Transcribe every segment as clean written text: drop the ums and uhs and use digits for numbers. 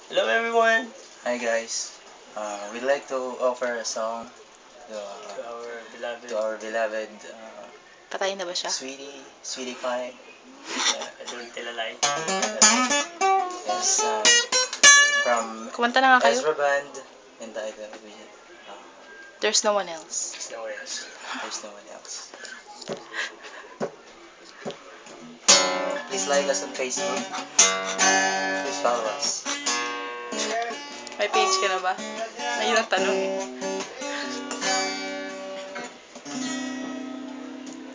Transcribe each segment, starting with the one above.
Hello everyone! Hi guys. We'd like to offer a song to, to our beloved Patay na ba siya? Sweetie Pie. Adult Tilalay. Yes, from Kumanta na nga kayo. Ezra Band entitled There's no one else. There's No One Else. Please like us on Facebook. Please follow us. May page ka na ba? Ayun ang tanong eh.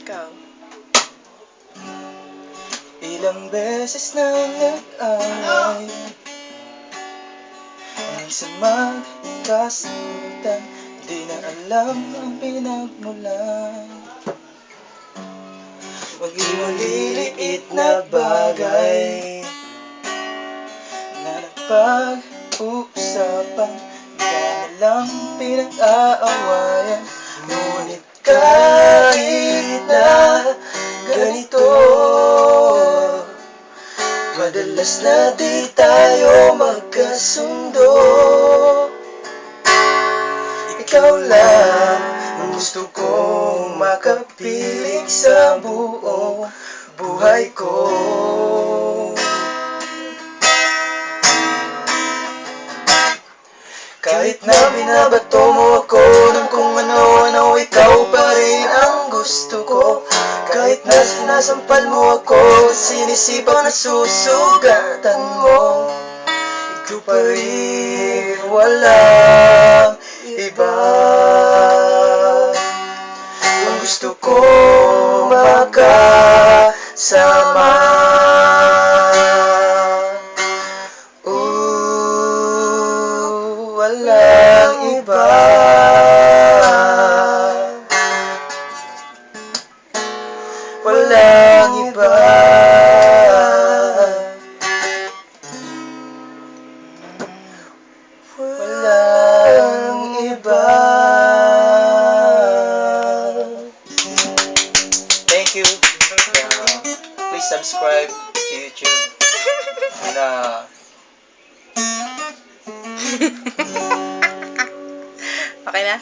Ikaw. Ilang beses na nag-away ang isang magkasutan, di na alam ang pinagmulan. Maging maliliit na bagay na napag-uusapan, di na lang pinag-aawayan. Ngunit kahit na ganito, madalas na di tayo magkasundo. Ikaw lang ang gusto kong makapiling sa buong buhay ko. Kahit na binabato mo ako ng kung ano-ano, ikaw pa rin ang gusto ko. Kahit na sinasampal mo ako, sinisipang nasusugatan mo, ikaw pa rin, walang iba. Ang gusto ko makasama. Walang iba. Walang iba. Walang iba. Thank you. Please subscribe to YouTube. And Okay na?